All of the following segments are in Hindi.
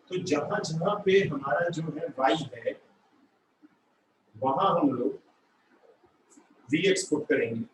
तो जहां जहां पे हमारा जो है y है वहां हम लोग v एक्सपोर्ट करेंगे।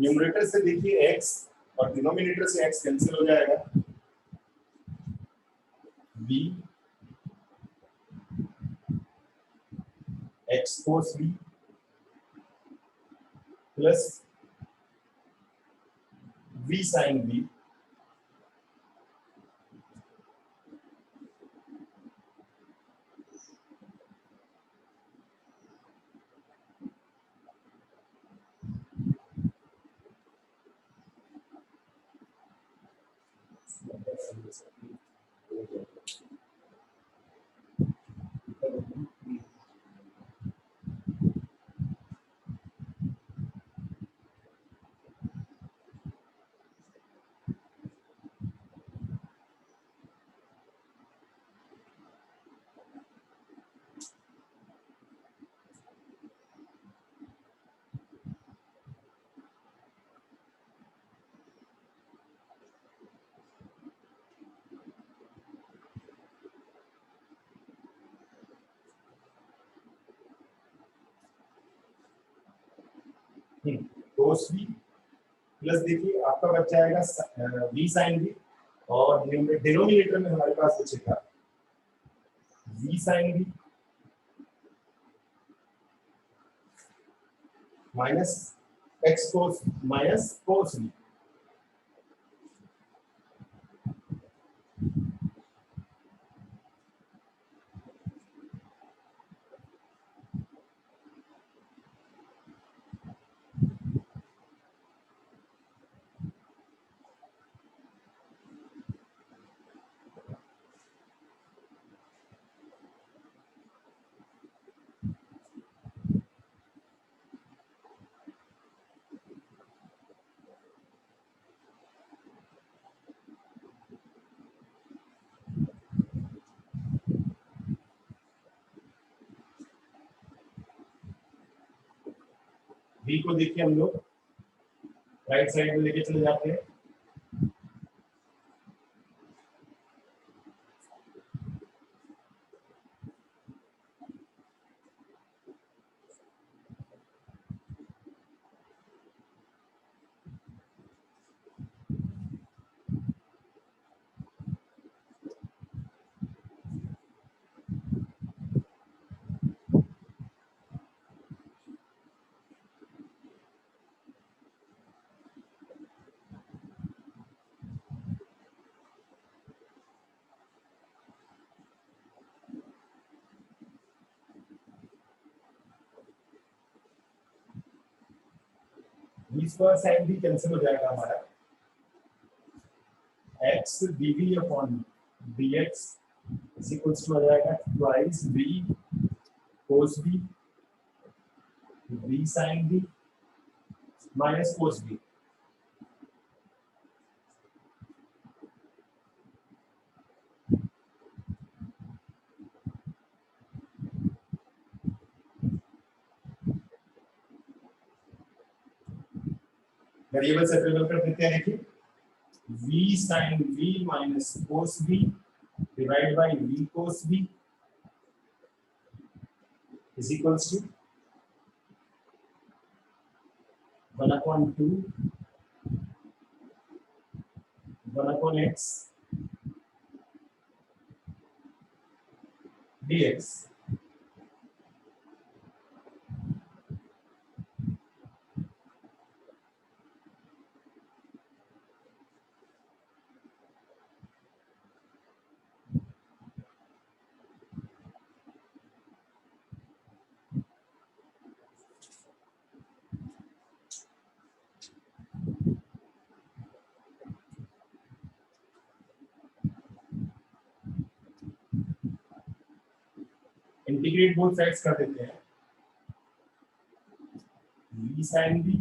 न्यूमरेटर से देखिए x और डिनोमिनेटर से x कैंसिल हो जाएगा, v x cos v plus v sin v cos v plus देखिए आपका बच जाएगा v sin v और डिनोमिनेटर में हमारे पास बचेगा v sin v minus x cos v। v को देखिए हम लोग राइट साइड में लेके चले जाते हैं, v square sin v cancel हो जाएगा हमारा, x dv upon dx is equals to हो जाएगा twice v cos v v sin v minus cos v। Variable separable कर देते हैं। देखिए v sin v minus cos v divide by v cos v is equals to 1/2 1/x dx। Integrate both sides कर देते हैं। v sin v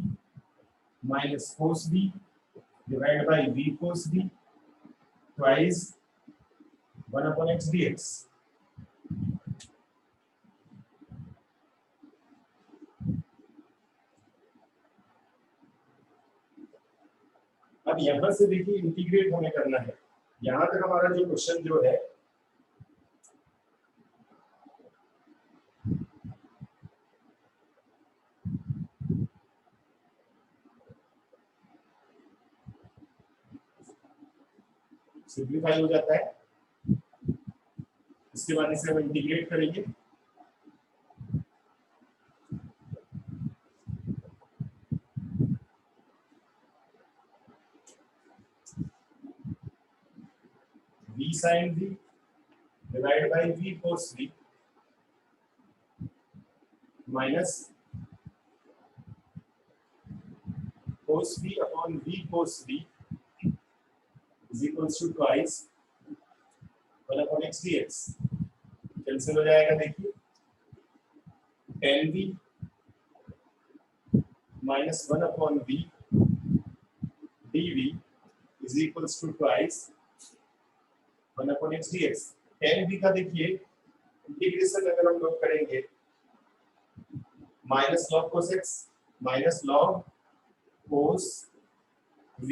minus cos v divided by v cos v twice 1/x dx। अब यहां से देखिए इंटीग्रेट हमें करना है। यहां तक हमारा जो क्वेश्चन जो है सिंप्लीफाई हो जाता है। इसके बाद इसे हम इंटीग्रेट करेंगे। v sin v divided by v cos v minus cos v upon v cos v is equals to twice 1/x dx। Cancel हो जाएगा। देखिए tan v minus 1/v dv is equals to twice 1/x dx। tan v का देखिए इंटीग्रेशन अगर हम लोग करेंगे minus log cos x minus log cos v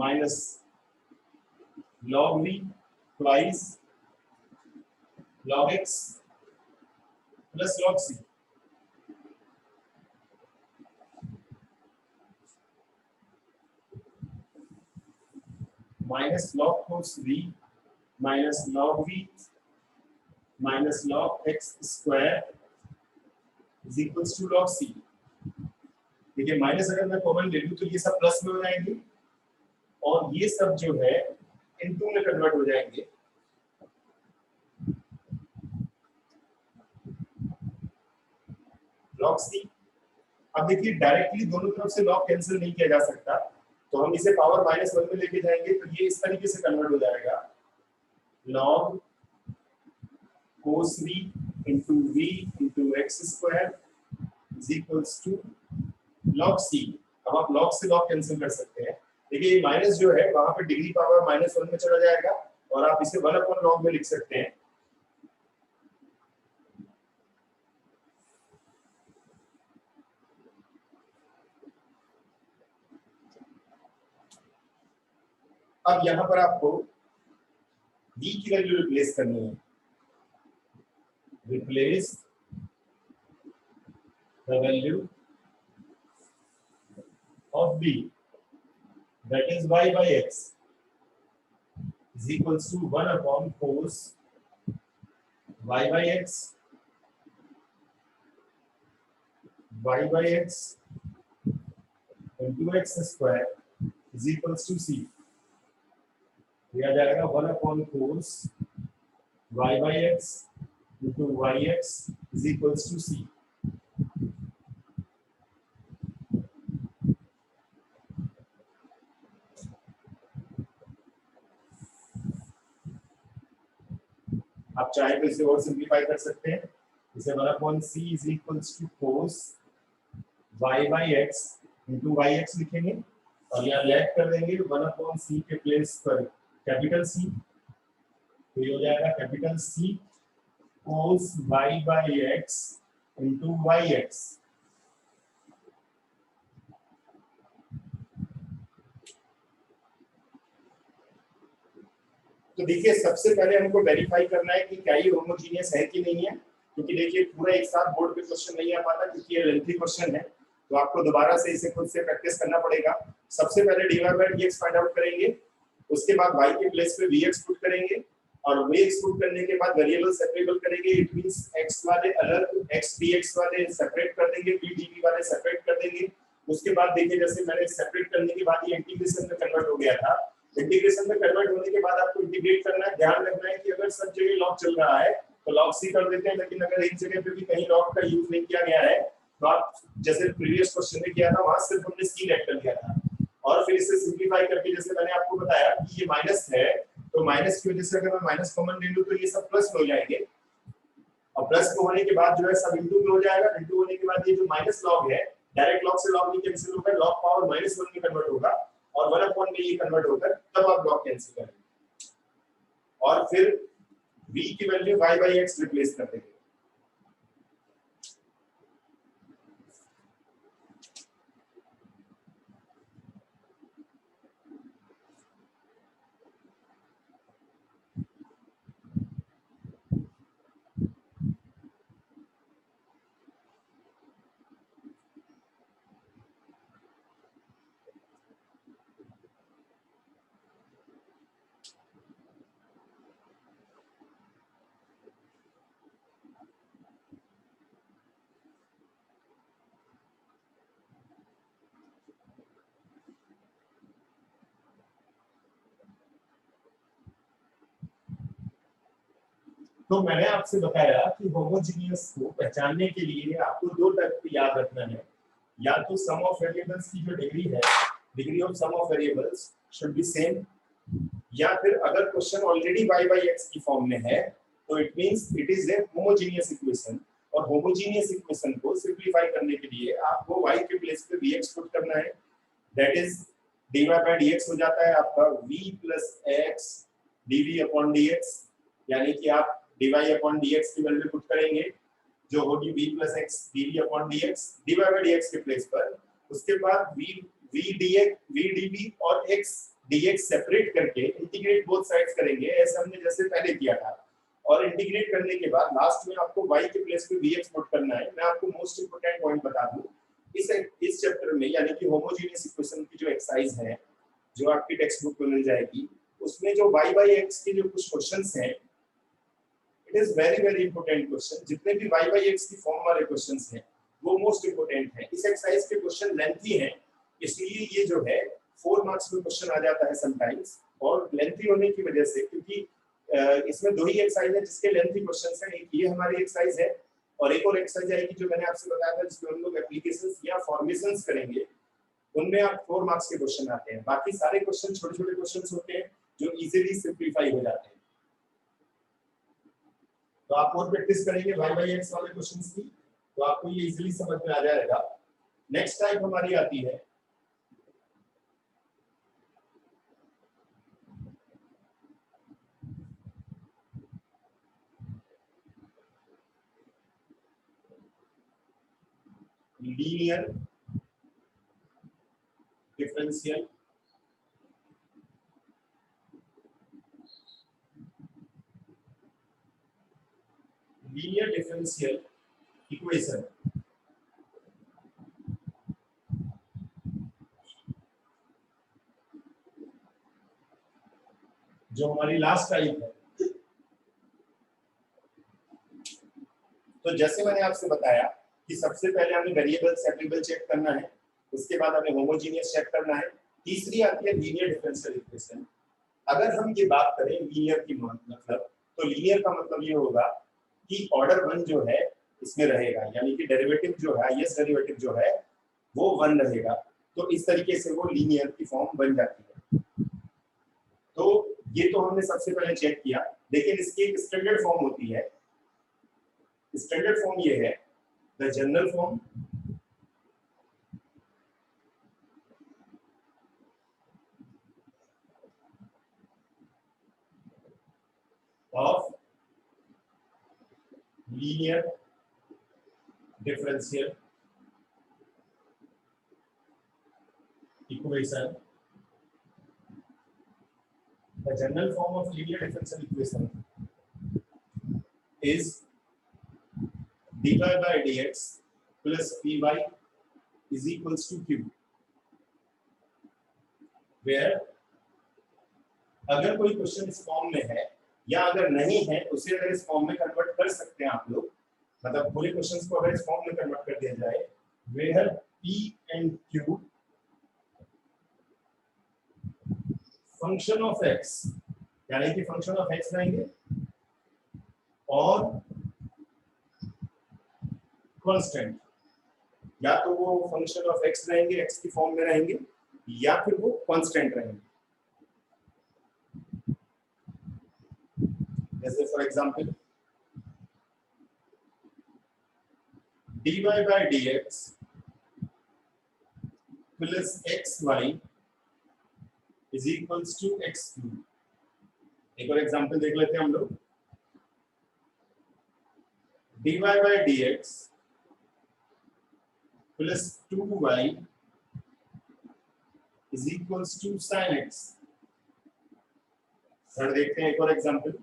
minus log v twice log x plus log c। Minus log cos v minus log v minus log x square is equals to log c। देखिए माइनस अगर मैं कॉमन ले लूं तो ये सब प्लस में हो जाएंगे और ये सब जो है इनटू में कन्वर्ट हो जाएंगे। log c। अब देखिए डायरेक्टली दोनों तरफ से log कैंसिल नहीं किया जा सकता, तो हम इसे पावर -1 में लेके जाएंगे तो ये इस तरीके से कन्वर्ट हो जाएगा log cos v into v into x square is equals to log c। अब आप log से log कैंसिल कर सकते हैं। देखिए ये माइनस जो है वहां पे डिग्री पावर -1 में चला जाएगा और आप इसे 1/log में लिख सकते हैं। अब यहां पर आपको v की वैल्यू रिप्लेस करनी है। Replace the value of v that is y by x is equals to 1/cos y by x into x square is equals to c। दिया जाएगा 1/cos y by x into yx is equals to c। आप चाहे तो इसे और सिंपलीफाई कर सकते हैं। इसे 1/c is equals to cos y by x into yx लिखेंगे और यहाँ लेफ्ट कर देंगे 1/c के प्लेस पर कैपिटल C, तो ये हो जाएगा capital C cos y by x into yx। तो देखिए सबसे पहले हमको वेरीफाई करना है कि क्या ये होमोजीनियस है कि नहीं है, क्योंकि देखिए पूरा एक साथ बोर्ड पे क्वेश्चन नहीं आ पाता क्योंकि ये लेंथी क्वेश्चन है, तो आपको दोबारा से इसे खुद से प्रैक्टिस करना पड़ेगा। सबसे पहले dy by dx find out करेंगे, उसके बाद y के प्लेस पे vx पुट करेंगे और vx पुट करने के बाद वेरिएबल सेपरेबल करेंगे। इट मींस x वाले अलग, x dx वाले सेपरेट कर देंगे, v dv वाले सेपरेट कर देंगे। उसके बाद देखिए जैसे मैंने सेपरेट करने के बाद ये इंटीग्रेशन में कन्वर्ट हो गया था, इंटीग्रेशन में कन्वर्ट होने के बाद आपको इंटीग्रेट करना है। ध्यान रखना है कि अगर सब जगह लॉग चल रहा है तो लॉग सी कर देते हैं, लेकिन अगर एक जगह पे भी कहीं लॉग का यूज नहीं किया गया है तो आप जैसे प्रीवियस क्वेश्चन में किया था वहां सिर्फ हमने सी लेट कर दिया था और फिर इसे सिंपलीफाई करके जैसे मैंने आपको बताया कि ये माइनस है तो माइनस की वजह से अगर मैं माइनस कॉमन ले लूं तो ये सब प्लस में हो जाएंगे और प्लस में होने के बाद जो है सब इंटू में हो जाएगा। इंटू होने के बाद ये जो माइनस लॉग है डायरेक्ट लॉग से लॉग नहीं कैंसिल होगा, लॉग पावर -1 में कन्वर्ट होगा और 1/में ये कन्वर्ट होकर तब आप लॉग कैंसिल करेंगे और फिर v की value y by x replace कर देंगे। तो मैंने आपसे बताया कि होमोजीनियस को पहचानने के लिए आपको दो टाइप याद रखना है, या तो सम ऑफ वेरिएबल्स की जो डिग्री है, degree of sum of variables should be same, या फिर अगर question already y by x की फॉर्म में है तो it means it is a homogeneous equation और होमोजीनियस इक्वेशन को सिंपलीफाई करने के लिए आपको y के प्लेस पे vx पुट करना है, that is dy by dx हो जाता है आपका v plus x dv upon dx, यानी कि आप dy upon dx की वैल्यू पुट करेंगे जो होगी v plus x dv upon dx, dy by dx के प्लेस पर, उसके बाद v dx v dv और x dx सेपरेट करके इंटीग्रेट बोथ साइड्स करेंगे ऐसे हमने जैसे पहले किया था और इंटीग्रेट करने के बाद लास्ट में आपको y के प्लेस पे vx पुट करना है। मैं आपको मोस्ट इंपोर्टेंट पॉइंट बता दूं इस चैप्टर में, यानी कि होमोजेनियस इक्वेशन की जो एक्सरसाइज है जो आपकी टेक्स्ट बुक में मिल जाएगी, उसमें जो y by x के जो कुछ क्वेश्चंस हैं, it is very very important question. जितने भी y by x की फॉर्म वाले क्वेश्चंस हैं वो मोस्ट इंपॉर्टेंट हैं। इस एक्सरसाइज के क्वेश्चन लेंथी हैं, इसलिए ये जो है 4 मार्क्स में क्वेश्चन आ जाता है समटाइम्स, और लेंथी होने की वजह से, क्योंकि इसमें दो ही एक्सरसाइज है जिसके लेंथी क्वेश्चंस हैं, एक ये हमारी एक्सरसाइज है और एक और एक्सरसाइज आएगी जो मैंने आपसे बताया था जिसमें हम लोग एप्लीकेशंस या फॉर्मेशंस करेंगे, उनमें आप 4 मार्क्स के क्वेश्चन आते हैं। बाकी सारे क्वेश्चन छोटे-छोटे क्वेश्चंस होते हैं जो इजीली सिंपलीफाई हो जाते हैं। तो आप और प्रैक्टिस करेंगे y by x वाले क्वेश्चंस की तो आपको ये इजीली समझ में आ जाएगा। नेक्स्ट टाइप हमारी आती है लीनियर डिफरेंशियल इक्वेशन। जो हमारी लास्ट टाइप है, तो जैसे मैंने आपसे बताया कि सबसे पहले हमें वेरिएबल सेपरेबल चेक करना है, उसके बाद हमें होमोजीनियस चेक करना है, तीसरी आती है लीनियर डिफरेंशियल इक्वेशन। अगर हम ये बात करें लीनियर की मतलब, तो लीनियर का मतलब ये होगा कि ऑर्डर 1 जो है इसमें रहेगा, यानी कि डेरिवेटिव जो है, हाईएस्ट डेरिवेटिव जो है वो 1 रहेगा, तो इस तरीके से वो लीनियर की फॉर्म बन जाती है। तो ये तो हमने सबसे पहले चेक किया, लेकिन इसकी एक स्टैंडर्ड फॉर्म होती है। स्टैंडर्ड फॉर्म ये है the general form of linear differential equation The general form of linear differential equation is dy by dx plus py is equals to q, where अगर कोई क्वेश्चन इस फॉर्म में है या अगर नहीं है उसे अगर इस फॉर्म में कन्वर्ट कर सकते हैं आप लोग, मतलब पूरे क्वेश्चंस को अगर इस फॉर्म में कन्वर्ट कर दिया जाए, where p and q function of x, यानी कि फंक्शन ऑफ x रहेंगे और कांस्टेंट, या तो वो फंक्शन ऑफ x रहेंगे, x की फॉर्म में रहेंगे, या फिर वो कांस्टेंट रहेंगे। जैसे for example dy by dx plus xy is equals to x cube। एक और एग्जांपल देख लेते हैं हम लोग। dy by dx plus 2y is equals to sin x। Sir देखते हैं एक और example.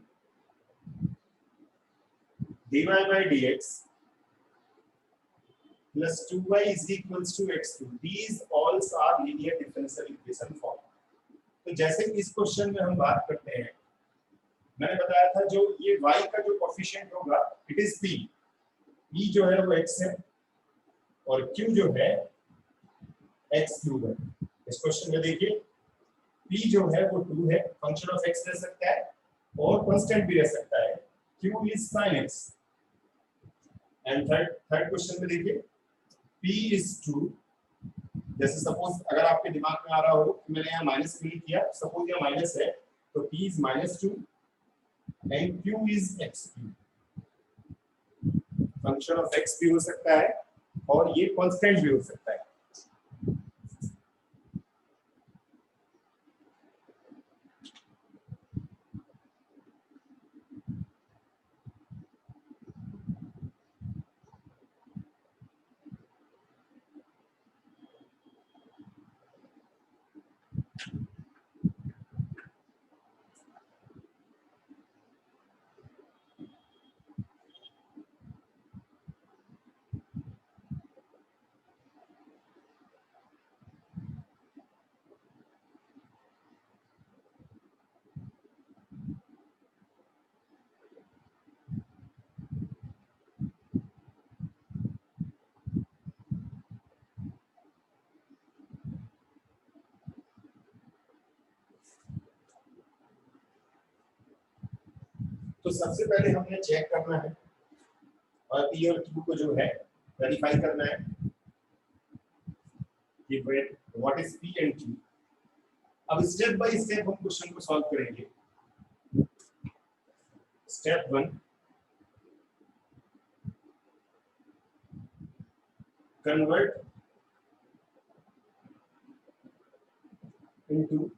dy by dx plus 2y is equals to x cube। These all are linear differential equation form। तो जैसे इस क्वेश्चन में हम बात करते हैं, मैंने बताया था जो ये y का जो कोएफिशिएंट होगा इट इज p। p जो है वो x है और q जो है x क्यूब है। इस क्वेश्चन में देखिए p जो है वो 2 है, फंक्शन ऑफ x रह सकता है और कांस्टेंट भी रह सकता है, q is sin x। And third question में देखिए p इज 2। जैसे सपोज अगर आपके दिमाग में आ रहा हो कि मैंने यहाँ माइनस क्यों किया, सपोज यहाँ माइनस है तो p is -2 and q is x cube. Function of x भी हो सकता है और ये कांस्टेंट भी हो सकता है। तो सबसे पहले हमने चेक करना है और p और q को जो है वेरीफाई करना है कि what is p and q। अब स्टेप बाय स्टेप हम क्वेश्चन को सॉल्व करेंगे। Step 1, convert into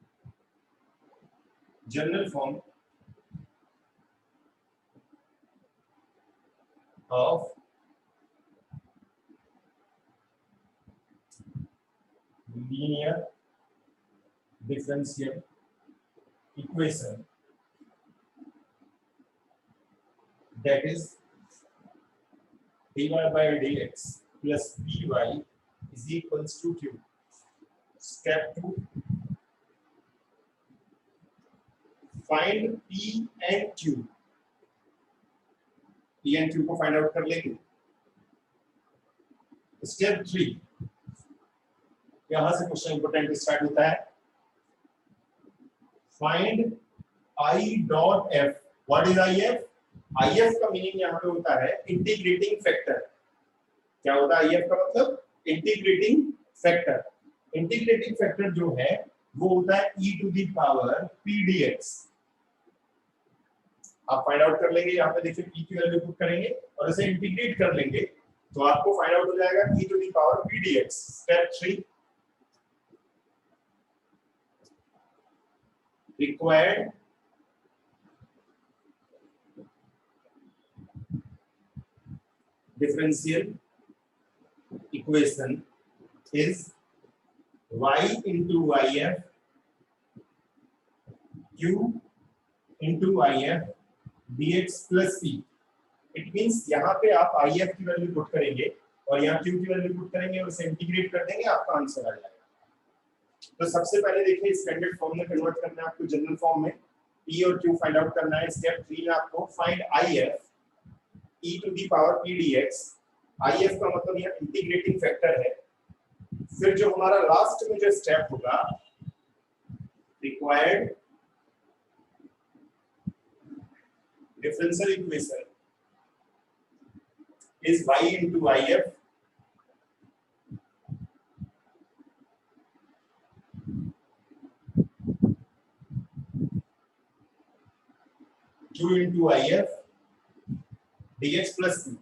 general form of linear differential equation, that is dy by dx plus py is equals to q। Step 2, find p and q। p and q को फाइंड आउट कर लेंगे। स्टेप 3, यहां से क्वेश्चन इंपोर्टेंट स्टार्ट होता है। Find i dot f। What is if? if का मीनिंग यहां पे होता है इंटीग्रेटिंग फैक्टर। क्या होता है if का मतलब? Integrating factor. इंटीग्रेटिंग फैक्टर जो है वो होता है e to the power p dx। आप फाइंड आउट कर लेंगे, यहाँ पे देखिए p की वैल्यू पुट करेंगे और इसे इंटीग्रेट कर लेंगे तो आपको फाइंड आउट हो जाएगा e to the power p dx। Step 3, required differential equation is y into yf Q into IF dx plus C। It means यहाँ पे आप IF की वैल्यू पुट करेंगे और यहाँ Q की वैल्यू पुट करेंगे और उसे इंटीग्रेट कर देंगे, आपका आंसर आ जाएगा। तो सबसे पहले देखिए स्टैंडर्ड फॉर्म में कन्वर्ट करना है आपको जनरल फॉर्म में, P और Q फाइंड आउट करना है। स्टेप 3 में आपको find IF e to the power P dx। IF का मतलब यहाँ इंटीग्रेटिंग फैक्टर है। फिर जो हमारा लास्ट में जो स्टेप होगा, required differential equation is y into IF Q into IF dx plus C।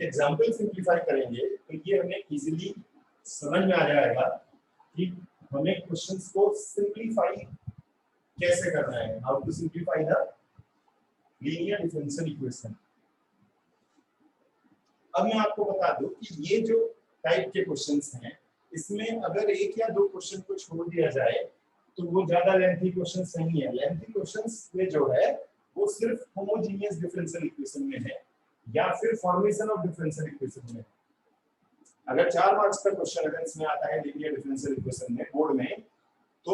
Example simplify करेंगे तो ये हमें इजीली समझ में आ जाएगा कि हमें क्वेश्चंस को सिंप्लीफाई कैसे करना है, how to simplify the linear differential equation. अब मैं आपको बता दूं कि ये जो टाइप के क्वेश्चंस हैं, इसमें अगर एक या दो क्वेश्चन को छोड़ दिया जाए तो वो ज्यादा लेंथी क्वेश्चंस नहीं है। लेंथी क्वेश्चंस में जो है वो सिर्फ होमोजेनियस डिफरेंशियल इक्वेशन में है या फिर फॉर्मेशन ऑफ डिफरेंशियल इक्वेशन में। अगर 4 मार्क्स का क्वेश्चन अगर इसमें आता है लीनियर डिफरेंशियल इक्वेशन में बोर्ड में, तो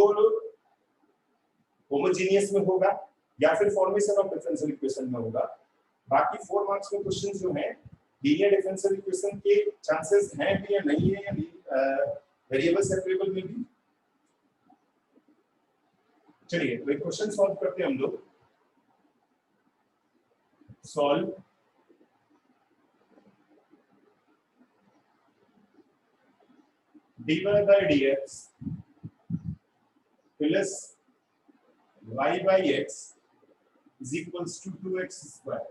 होमोजेनियस में होगा या फिर फॉर्मेशन ऑफ डिफरेंशियल इक्वेशन में होगा। बाकी 4 मार्क्स के क्वेश्चंस जो हैं लीनियर डिफरेंशियल इक्वेशन के चांसेस हैं भी या नहीं है, या वेरिएबल सेपरेबल में भी। चलिए तो एक क्वेश्चन सॉल्व करते हैं हम लोग। Solve dy by dx plus y by x is equals to 2x square।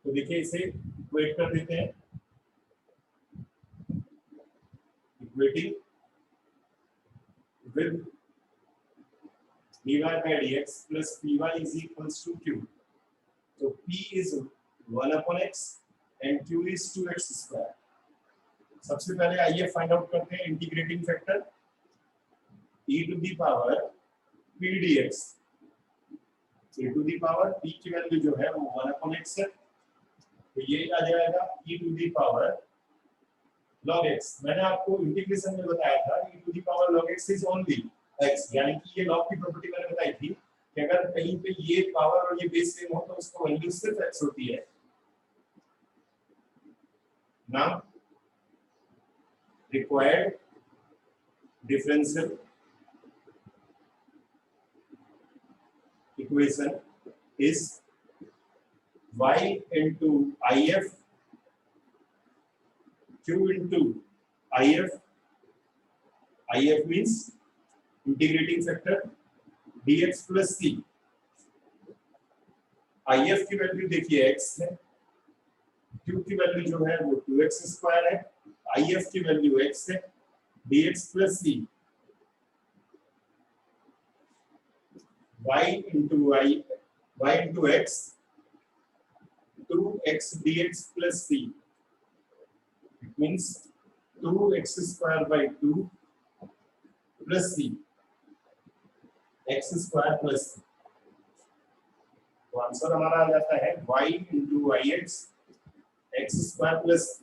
तो देखिए इसे इक्वेट कर देते हैं। Equating with dy by dx plus py is equals to q। तो p is 1 upon x and q is 2x square। सबसे पहले आइए फाइंड आउट करते हैं integrating factor e to the power p dx। e to the power p की वैल्यू जो है वो 1 upon x है, तो ये आ जाएगा e to the power log x। मैंने आपको इंटीग्रेशन में बताया था e to the power log x is only x, यानी कि ये लॉग की प्रॉपर्टी मैंने बताई थी कि अगर कहीं पे ये पावर और ये बेस सेम हो तो उसको वैल्यू सिर्फ x होती है। Now required differential equation is y into if q into if means integrating factor dx plus c। if की वैल्यू देखिए x है, q की वैल्यू जो है वो 2x स्क्वायर है, if की वैल्यू x है, dx plus c y into x 2x dx plus c। It means 2x square by 2 plus c, x square plus c। तो आंसर हमारा आ जाता है y into ix x square plus c।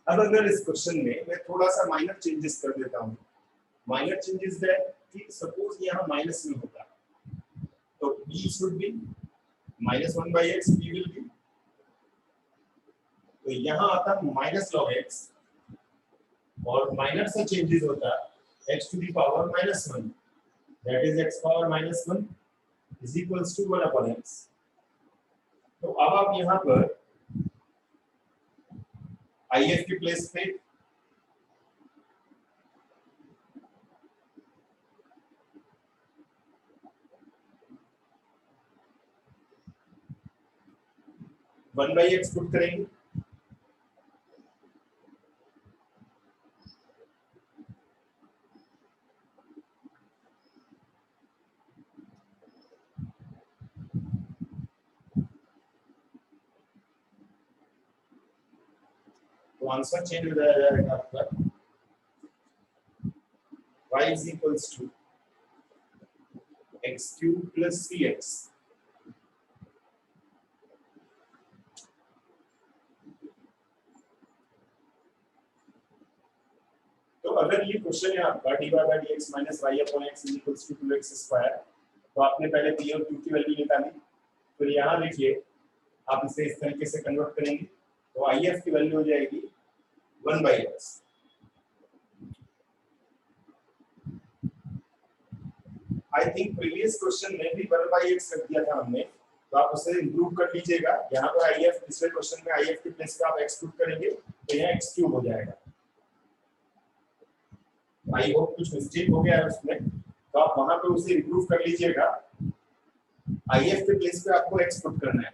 अब अगर इस क्वेश्चन में मैं थोड़ा सा माइनर चेंजेस कर देता हूँ, माइनर चेंजेस दैट कि सपोज यहाँ माइनस में होता तो b should be -1/x, b will be, तो यहाँ आता माइनस लॉग x और माइनर से चेंजेस होता x to the power -1, that is x power -1 is equals to 1/x। तो अब आप यहाँ पर if की प्लेस पे वन बाई एक्स पुट करेंगे, तो आंसर चेंज हो जाएगा आपका y is equals to x cube plus 3x। तो अगर ये क्वेश्चन है आपका dy by dx minus y upon x is equals to 2x square, तो आपने पहले p और q की वैल्यू निकाली, फिर यहाँ देखिए आप इसे इस तरीके से कन्वर्ट करेंगे तो if की वैल्यू हो जाएगी 1/x। I think previous question में भी 1/x रख दिया था हमने, तो आप उसे इंप्रूव कर लीजिएगा। यहाँ पर if दूसरे क्वेश्चन में if की प्लेस पे आप x पुट करेंगे तो यहाँ x क्यूब हो जाएगा। आई होप कुछ मिस्टेक हो गया है उसमें, तो आप वहां पे उसे इंप्रूव कर लीजिएगा। if के प्लेस पे आपको x पुट करना है,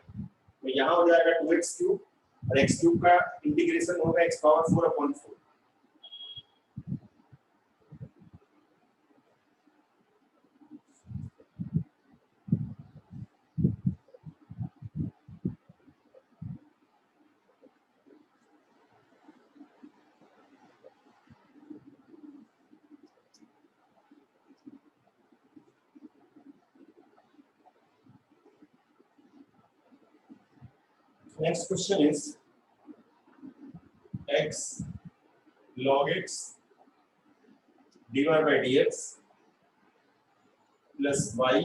तो यहाँ हो जाएगा 2x क्यूब और x क्यूब का इंटीग्रेशन होगा x power 4/4। Next question is x log x dy by dx plus y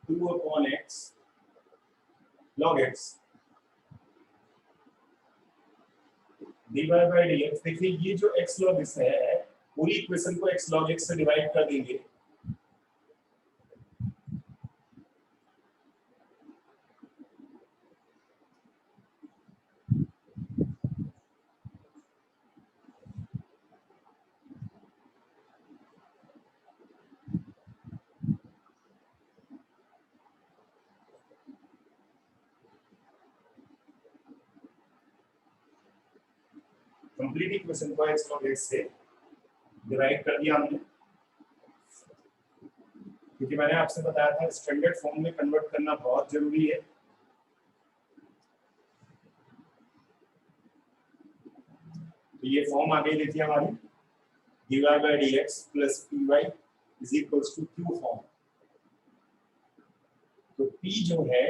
2/x log x dy by dx। देखिए ये जो x log x है पूरी इक्वेशन को x log x से डिवाइड कर देंगे, कंप्लीट इक्वेशन को x log x से डिवाइड कर दिया हमने, क्योंकि मैंने आपसे बताया था स्टैंडर्ड फॉर्म में कन्वर्ट करना बहुत जरूरी है। तो ये फॉर्म आ गई देखिए हमारी dy by dx plus py is equals to q form. तो p जो है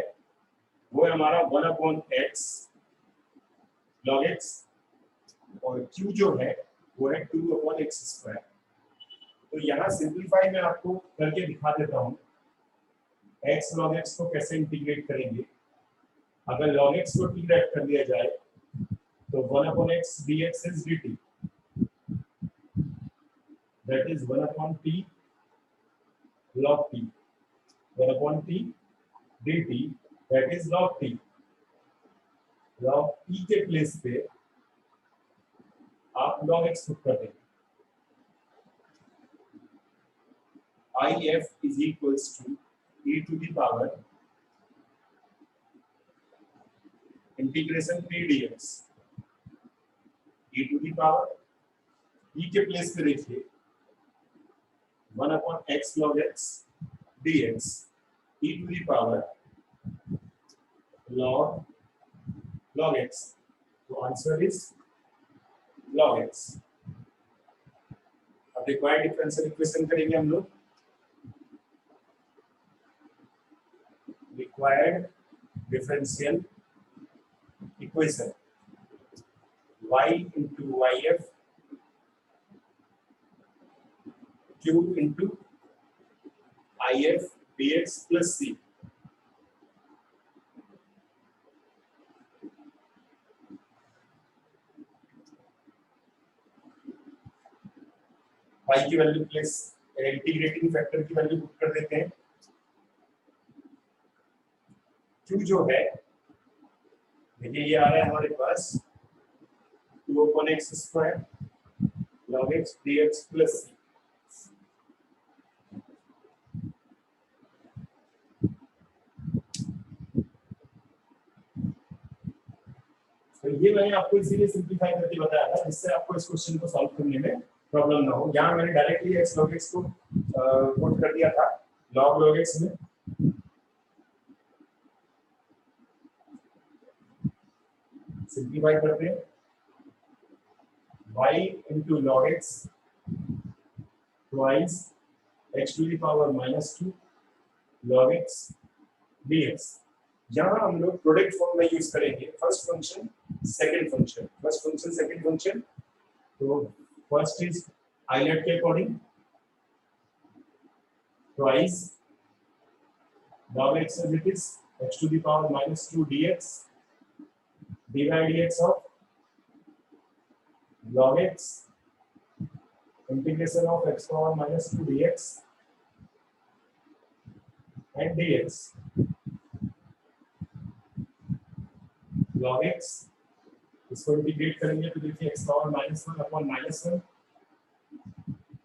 वो है हमारा 1/x log x और q जो है वो है 2/x स्क्वायर। तो यहाँ सिंपलीफाई मैं आपको करके दिखा देता हूँ x log x को कैसे इंटीग्रेट करेंगे। अगर log x को t रैप कर दिया जाए तो 1/x dx is dt, that is 1/t log t, 1/t dt that is log t। log t के प्लेस पे आप log x पुट कर देंगे। if is equals to e to the power integration p dx, e to the power e के प्लेस पे देखिए 1/x log x dx e to the power log x। तो आंसर इज log x। अब रिक्वायर्ड डिफरेंशियल इक्वेशन करेंगे हम लोग। Required differential equation y into yf q into if dx plus c. y की वैल्यू प्लस इंटीग्रेटिंग फैक्टर की वैल्यू पुट कर देते हैं। q जो है देखिए ये आ रहा है हमारे पास 2/x² log x dx plus c। तो ये मैंने आपको इसीलिए सिंपलीफाई करके बताया था जिससे आपको इस क्वेश्चन को सॉल्व करने में प्रॉब्लम ना हो। यहाँ मैंने डायरेक्टली x log x को पुट कर दिया था log x में। सिंपलीफाई करते हैं y into log x twice x to the power -2 log x dx। यहाँ हम लोग प्रोडक्ट फॉर्म में यूज करेंगे first function second function, first function second function. तो फर्स्ट इज आइलेट के according twice log x as it is x to the power -2 dx dy dx of log x integration of x power -2 dx and dx log x। इसको इंटीग्रेट करेंगे तो देखिए x power -1 upon -1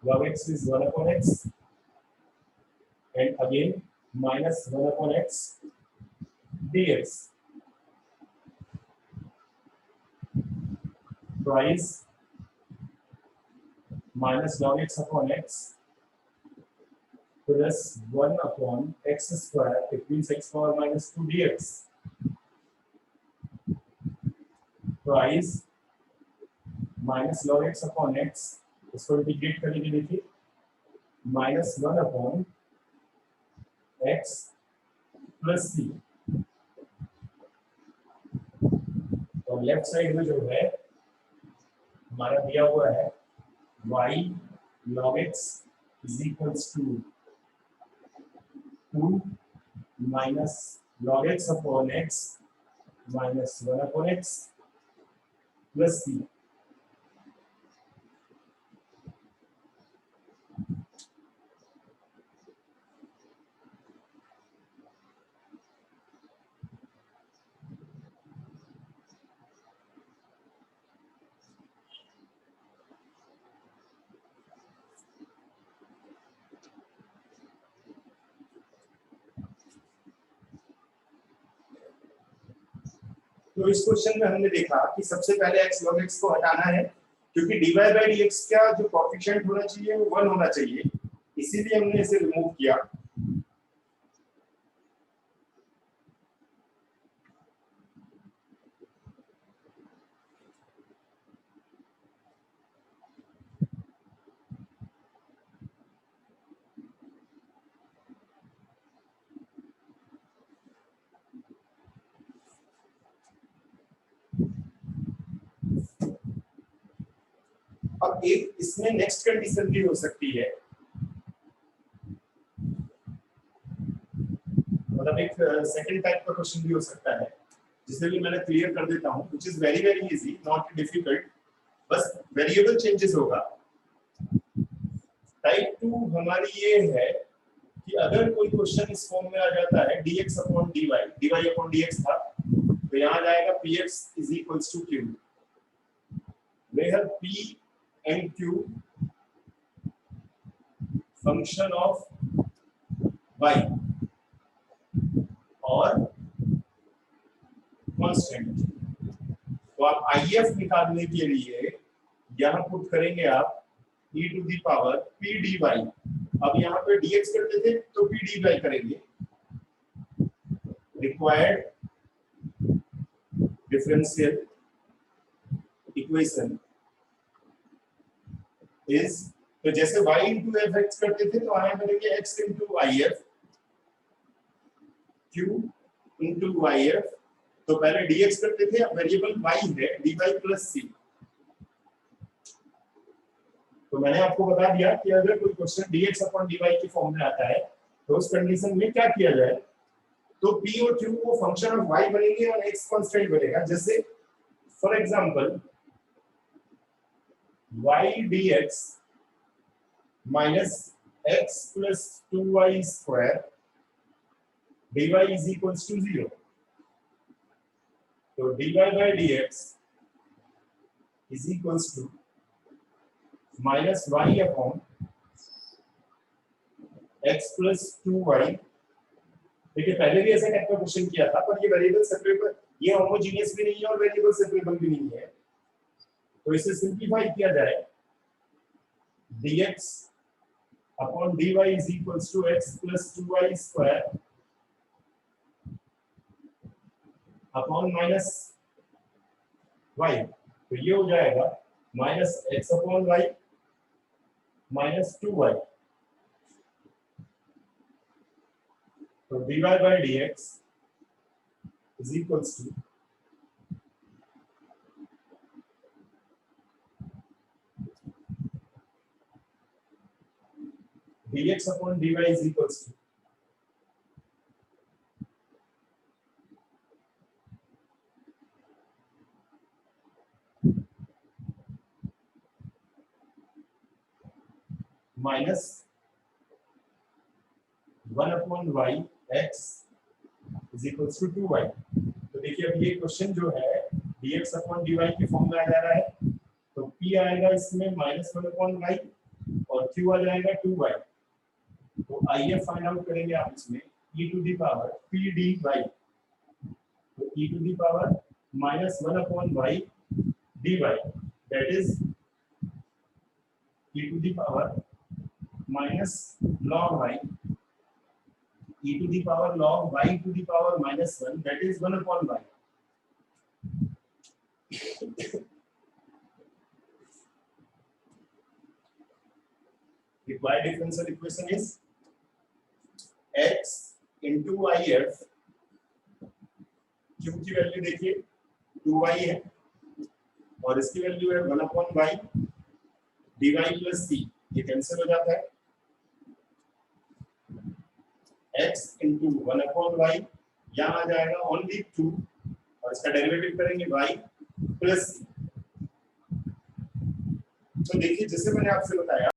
log x is 1 upon x and again -1 upon x dx twice minus log x upon x plus 1 upon x square, it means x power -2 dx twice minus log x upon x, इसको इंटीग्रेट करेंगे देखिए -1 upon x plus c। और लेफ्ट साइड में जो है हमारा दिया हुआ है y log x is equals to 2 minus log x upon x minus 1 upon x plus c। तो इस क्वेश्चन में हमने देखा कि सबसे पहले x log x को हटाना है क्योंकि dy by dx का जो कोएफिशिएंट होना चाहिए वो 1 होना चाहिए, इसीलिए हमने इसे रिमूव किया। अब एक इसमें नेक्स्ट कंडीशन भी हो सकती है, मतलब एक सेकंड टाइप का क्वेश्चन भी हो सकता है जिसे भी मैंने क्लियर कर देता हूं, which is very very easy, not difficult, बस वेरिएबल चेंजेस होगा। टाइप 2 हमारी ये है कि अगर कोई क्वेश्चन इस फॉर्म में आ जाता है dx upon dy, dy upon dx था, तो यहाँ आ जाएगा px is equals to q, where p and q function of y और कांस्टेंट। तो आप if निकालने के लिए यहाँ पुट करेंगे आप e to the power p dy। अब यहाँ पे dx करते थे तो p dy करेंगे। रिक्वायर्ड डिफरेंशियल इक्वेशन इज, तो जैसे y into fx करते थे तो आया करेंगे x into if q into yf। तो पहले dx करते थे, अब वेरिएबल y है dy plus c, तो मैंने आपको बता दिया कि अगर कोई क्वेश्चन dx अपॉन dy के फॉर्म में आता है तो उस कंडीशन में क्या किया जाए, तो p और q को फंक्शन ऑफ y बनेंगे और x कांस्टेंट बनेगा। जैसे for example y dx minus x plus 2y square dy is equals to 0। तो dy by dx is equals to minus y upon x plus 2y। देखिए पहले भी ऐसा टाइप का क्वेश्चन किया था, पर ये वेरिएबल सेपरेबल, ये होमोजेनियस भी नहीं है और वेरिएबल सेपरेबल भी नहीं है। तो इसे सिंपलीफाई किया जाए, dx upon dy is equals to x plus 2y square upon minus y। तो ये हो जाएगा minus x upon y minus 2y। तो dy by dx is equals to dx upon dy is equals to minus 1 upon y x is equals to 2y। तो देखिए अब ये क्वेश्चन जो है dx upon dy की फॉर्म में आ जा रहा है, तो p आएगा इसमें माइनस 1 upon y और q आ जाएगा 2y। तो आइए फाइंड आउट करेंगे आप इसमें e to the power p dy। तो e to the power minus 1 upon y dy that is e to the power minus log y, e to the power log y to the power minus 1 that is 1 upon y। Required differential equation is x into if, q की वैल्यू देखिए 2y है और इसकी वैल्यू है 1 upon y dy plus c, ये कैंसिल हो जाता है। x into 1 upon y यहाँ आ जाएगा ओनली 2 और इसका डेरिवेटिव करेंगे y plus c। तो देखिए जैसे मैंने आपसे बताया